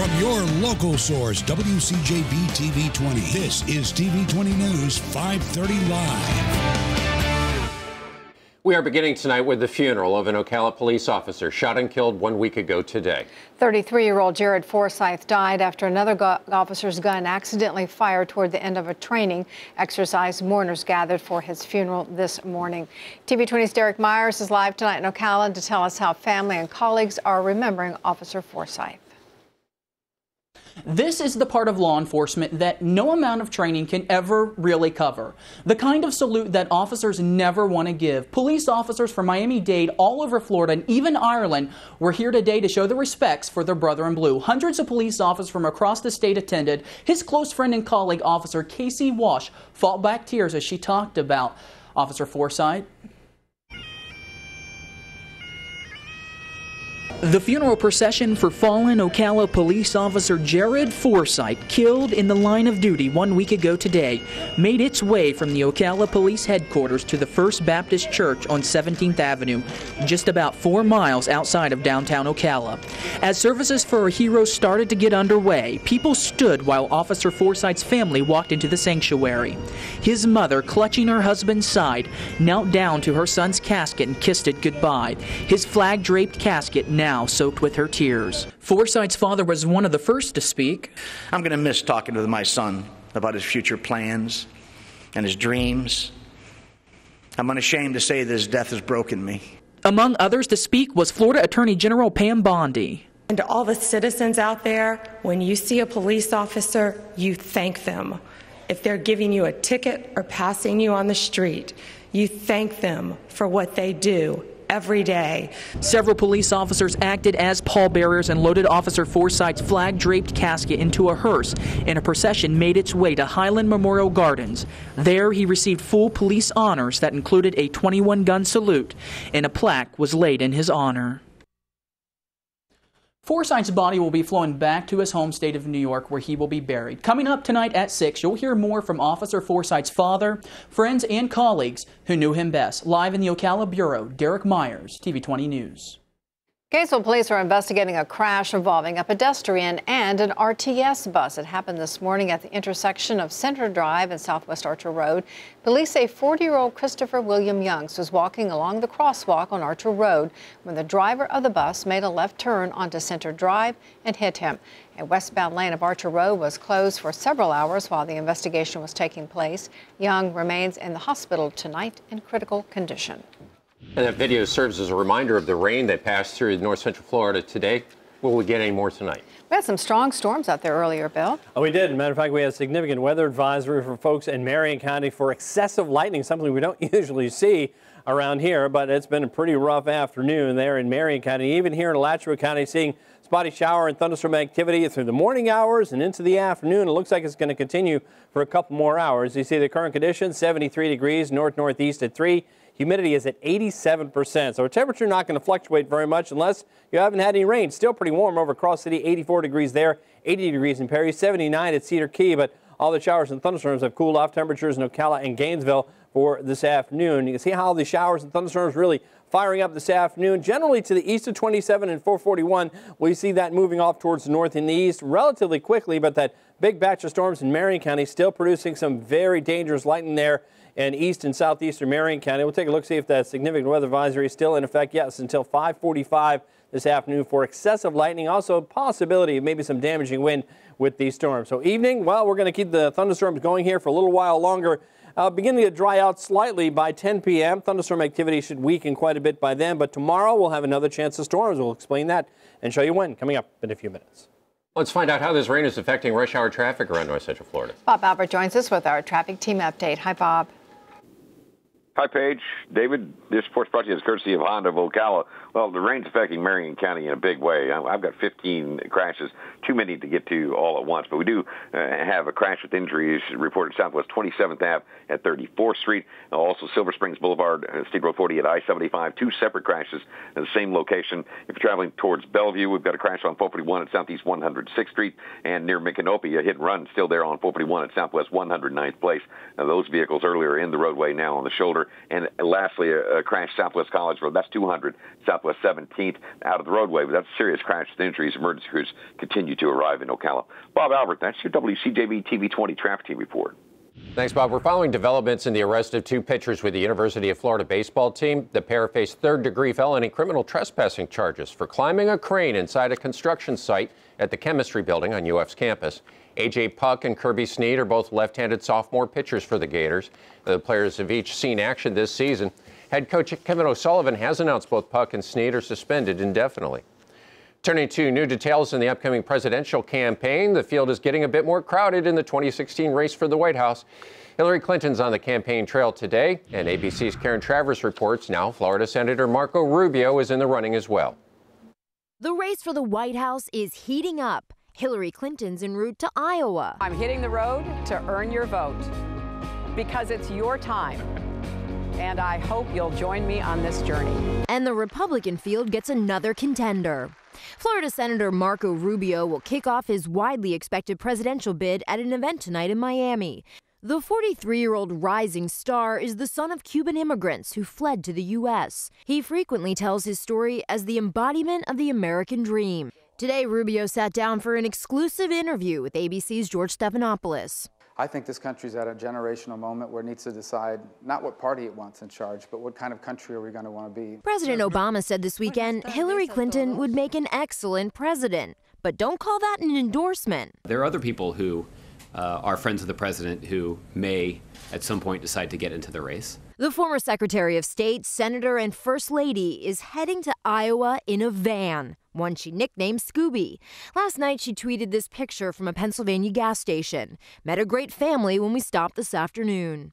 From your local source, WCJB TV 20. This is TV 20 News 530 Live. We are beginning tonight with the funeral of an Ocala police officer shot and killed 1 week ago today. 33-year-old Jared Forsyth died after another officer's gun accidentally fired toward the end of a training exercise. Mourners gathered for his funeral this morning. TV 20's Derek Myers is live tonight in Ocala to tell us how family and colleagues are remembering Officer Forsyth. This is the part of law enforcement that no amount of training can ever really cover. The kind of salute that officers never want to give. Police officers from Miami-Dade, all over Florida, and even Ireland were here today to show their respects for their brother in blue. Hundreds of police officers from across the state attended. His close friend and colleague, Officer Casey Walsh, fought back tears as she talked about Officer Forsyth. The funeral procession for fallen Ocala police officer Jared Forsyth, killed in the line of duty 1 week ago today, made its way from the Ocala Police Headquarters to the First Baptist Church on 17th Avenue, just about 4 miles outside of downtown Ocala. As services for our hero started to get underway, people stood while Officer Forsyth's family walked into the sanctuary. His mother, clutching her husband's side, knelt down to her son's casket and kissed it goodbye. His flag-draped casket now soaked with her tears. Forsyth's father was one of the first to speak. I'm going to miss talking with my son about his future plans and his dreams. I'm unashamed to say that his death has broken me. Among others to speak was Florida Attorney General Pam Bondi. And to all the citizens out there, when you see a police officer, you thank them. If they're giving you a ticket or passing you on the street, you thank them for what they do every day. Several police officers acted as pallbearers and loaded Officer Forsyth's flag-draped casket into a hearse, and a procession made its way to Highland Memorial Gardens. There he received full police honors that included a 21-gun salute, and a plaque was laid in his honor. Forsyth's body will be flown back to his home state of New York, where he will be buried. Coming up tonight at 6, you'll hear more from Officer Forsyth's father, friends, and colleagues who knew him best. Live in the Ocala Bureau, Derek Myers, TV 20 News. Gainesville police are investigating a crash involving a pedestrian and an RTS bus. It happened this morning at the intersection of Center Drive and Southwest Archer Road. Police say 40-year-old Christopher William Youngs was walking along the crosswalk on Archer Road when the driver of the bus made a left turn onto Center Drive and hit him. A westbound lane of Archer Road was closed for several hours while the investigation was taking place. Young remains in the hospital tonight in critical condition. And that video serves as a reminder of the rain that passed through north central Florida today. Will we get any more tonight? We had some strong storms out there earlier, Bill. Oh, we did. Matter of fact, we had a significant weather advisory for folks in Marion County for excessive lightning, something we don't usually see around here, but it's been a pretty rough afternoon there in Marion County. Even here in Alachua County, seeing spotty shower and thunderstorm activity through the morning hours and into the afternoon. It looks like it's going to continue for a couple more hours. You see the current conditions, 73 degrees, north-northeast at 3. Humidity is at 87%, so our temperature not going to fluctuate very much unless you haven't had any rain. Still pretty warm over Cross City, 84 degrees there, 80 degrees in Perry, 79 at Cedar Key, but all the showers and thunderstorms have cooled off temperatures in Ocala and Gainesville for this afternoon. You can see how the showers and thunderstorms really firing up this afternoon. Generally to the east of 27 and 441, we see that moving off towards the north and the east relatively quickly, but that big batch of storms in Marion County still producing some very dangerous lightning there in east and southeastern Marion County. We'll take a look, see if that significant weather advisory is still in effect. Yes, until 5:45 this afternoon for excessive lightning. Also, possibility of maybe some damaging wind with these storms. So evening, well, we're going to keep the thunderstorms going here for a little while longer. Beginning to dry out slightly by 10 p.m. Thunderstorm activity should weaken quite a bit by then. But tomorrow we'll have another chance of storms. We'll explain that and show you when coming up in a few minutes. Let's find out how this rain is affecting rush hour traffic around north central Florida. Bob Albert joins us with our traffic team update. Hi, Bob. Hi, Paige. David, this report's brought to you as courtesy of Honda of Ocala. Well, the rain's affecting Marion County in a big way. I've got 15 crashes, too many to get to all at once. But we do have a crash with injuries reported southwest 27th Ave at 34th Street. Also, Silver Springs Boulevard, State Road 40 at I-75. Two separate crashes at the same location. If you're traveling towards Bellevue, we've got a crash on 441 at Southeast 106th Street. And near Micanopy, a hit and run still there on 441 at Southwest 109th Place. Now, those vehicles earlier in the roadway now on the shoulder. shoulder. And lastly, a crash Southwest College Road. That's 200 Southwest 17th out of the roadway. But that's a serious crash with injuries. Emergency crews continue to arrive in Ocala. Bob Albert, that's your WCJB TV 20 traffic team report. Thanks, Bob. We're following developments in the arrest of two pitchers with the University of Florida baseball team. The pair face third-degree felony criminal trespassing charges for climbing a crane inside a construction site at the chemistry building on UF's campus. A.J. Puck and Kirby Snead are both left-handed sophomore pitchers for the Gators. The players have each seen action this season. Head coach Kevin O'Sullivan has announced both Puck and Snead are suspended indefinitely. Turning to new details in the upcoming presidential campaign, the field is getting a bit more crowded in the 2016 race for the White House. Hillary Clinton's on the campaign trail today, and ABC's Karen Travers reports now Florida Senator Marco Rubio is in the running as well. The race for the White House is heating up. Hillary Clinton's en route to Iowa. I'm hitting the road to earn your vote because it's your time. And I hope you'll join me on this journey. And the Republican field gets another contender. Florida Senator Marco Rubio will kick off his widely expected presidential bid at an event tonight in Miami. The 43-year-old rising star is the son of Cuban immigrants who fled to the U.S. He frequently tells his story as the embodiment of the American dream. Today, Rubio sat down for an exclusive interview with ABC's George Stephanopoulos. I think this country's at a generational moment where it needs to decide not what party it wants in charge, but what kind of country are we going to want to be. President Obama said this weekend Hillary Clinton would make an excellent president. But don't call that an endorsement. There are other people who are friends of the president who may at some point decide to get into the race. The former Secretary of State, Senator, and First Lady is heading to Iowa in a van, one she nicknamed Scooby. Last night, she tweeted this picture from a Pennsylvania gas station. Met a great family when we stopped this afternoon.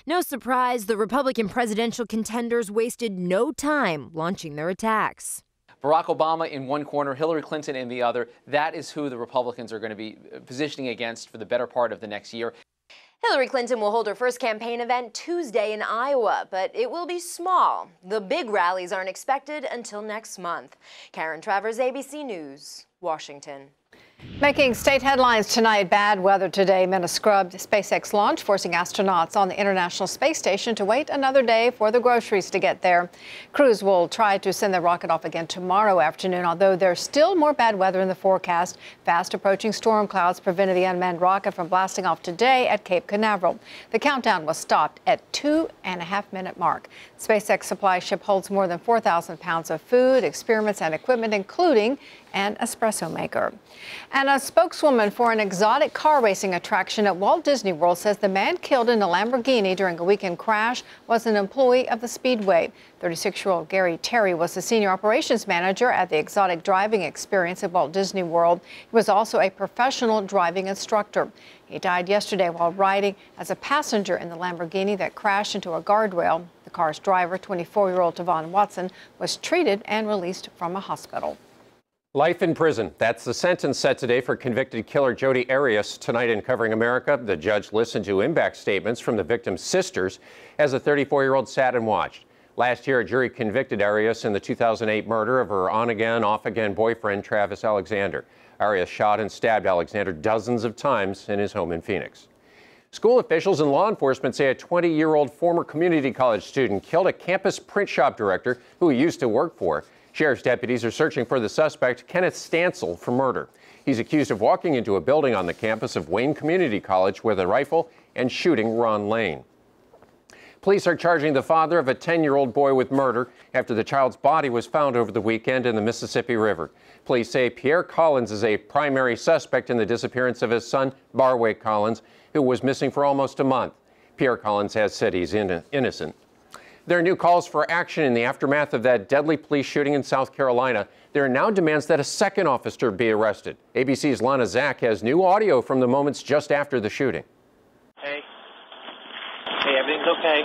No surprise, the Republican presidential contenders wasted no time launching their attacks. Barack Obama in one corner, Hillary Clinton in the other. That is who the Republicans are going to be positioning against for the better part of the next year. Hillary Clinton will hold her first campaign event Tuesday in Iowa, but it will be small. The big rallies aren't expected until next month. Karen Travers, ABC News, Washington. Making state headlines tonight, bad weather today meant a scrubbed SpaceX launch, forcing astronauts on the International Space Station to wait another day for the groceries to get there. Crews will try to send the rocket off again tomorrow afternoon, although there's still more bad weather in the forecast. Fast approaching storm clouds prevented the unmanned rocket from blasting off today at Cape Canaveral. The countdown was stopped at 2.5-minute mark. SpaceX supply ship holds more than 4,000 pounds of food, experiments, and equipment, including an espresso maker. And a spokeswoman for an exotic car racing attraction at Walt Disney World says the man killed in a Lamborghini during a weekend crash was an employee of the Speedway. 36-year-old Gary Terry was the senior operations manager at the exotic driving experience at Walt Disney World. He was also a professional driving instructor. He died yesterday while riding as a passenger in the Lamborghini that crashed into a guardrail. The car's driver, 24-year-old Tavon Watson, was treated and released from a hospital. Life in prison. That's the sentence set today for convicted killer Jodi Arias. Tonight in Covering America, the judge listened to impact statements from the victim's sisters as the 34-year-old sat and watched. Last year, a jury convicted Arias in the 2008 murder of her on-again, off-again boyfriend, Travis Alexander. Arias shot and stabbed Alexander dozens of times in his home in Phoenix. School officials and law enforcement say a 20-year-old former community college student killed a campus print shop director who he used to work for. Sheriff's deputies are searching for the suspect, Kenneth Stansel, for murder. He's accused of walking into a building on the campus of Wayne Community College with a rifle and shooting Ron Lane. Police are charging the father of a 10-year-old boy with murder after the child's body was found over the weekend in the Mississippi River. Police say Pierre Collins is a primary suspect in the disappearance of his son, Barway Collins, who was missing for almost a month. Pierre Collins has said he's innocent. There are new calls for action in the aftermath of that deadly police shooting in South Carolina. There are now demands that a second officer be arrested. ABC's Lana Zach has new audio from the moments just after the shooting. Hey, everything's okay.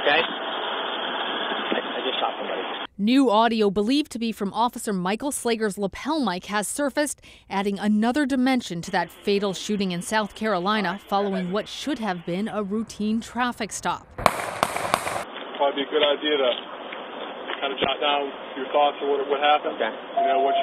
Okay? I just shot somebody. New audio believed to be from Officer Michael Slager's lapel mic has surfaced, adding another dimension to that fatal shooting in South Carolina following what should have been a routine traffic stop. Probably be a good idea to kind of jot down your thoughts of what happened. Okay. You know, what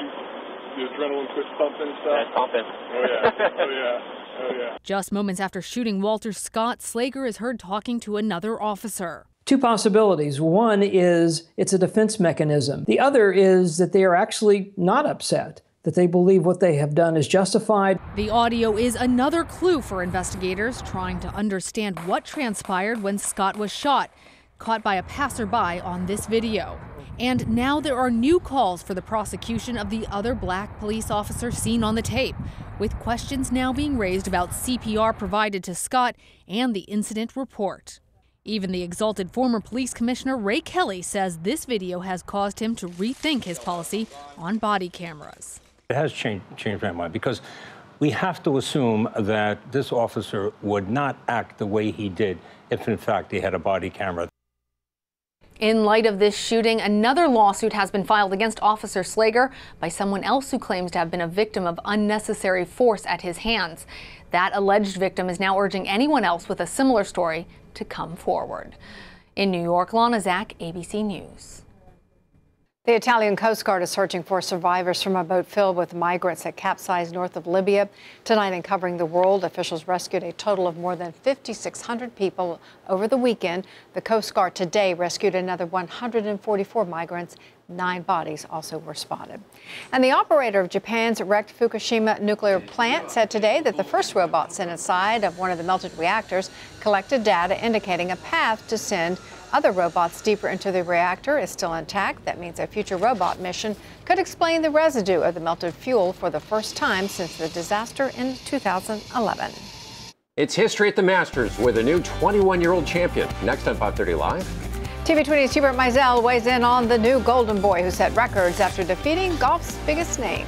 your adrenaline quits pumping and stuff. Yeah, it's pumping. Oh yeah. Oh yeah. Oh yeah. Just moments after shooting Walter Scott, Slager is heard talking to another officer. Two possibilities. One is it's a defense mechanism. The other is that they are actually not upset, that they believe what they have done is justified. The audio is another clue for investigators trying to understand what transpired when Scott was shot, caught by a passerby on this video. And now there are new calls for the prosecution of the other black police officer seen on the tape, with questions now being raised about CPR provided to Scott and the incident report. Even the exalted former police commissioner Ray Kelly says this video has caused him to rethink his policy on body cameras. It has changed my mind, because we have to assume that this officer would not act the way he did if, in fact, he had a body camera. In light of this shooting, another lawsuit has been filed against Officer Slager by someone else who claims to have been a victim of unnecessary force at his hands. That alleged victim is now urging anyone else with a similar story to come forward. In New York, Lana Zak, ABC News. The Italian Coast Guard is searching for survivors from a boat filled with migrants that capsized north of Libya. Tonight in Covering the World, officials rescued a total of more than 5,600 people over the weekend. The Coast Guard today rescued another 144 migrants. 9 bodies also were spotted. And the operator of Japan's wrecked Fukushima nuclear plant said today that the first robot sent inside of one of the melted reactors collected data indicating a path to send other robots deeper into the reactor is still intact. That means a future robot mission could explain the residue of the melted fuel for the first time since the disaster in 2011. It's history at the Masters with a new 21-year-old champion. Next on 5:30 Live. TV 20's Hubert Meisel weighs in on the new Golden Boy who set records after defeating golf's biggest names.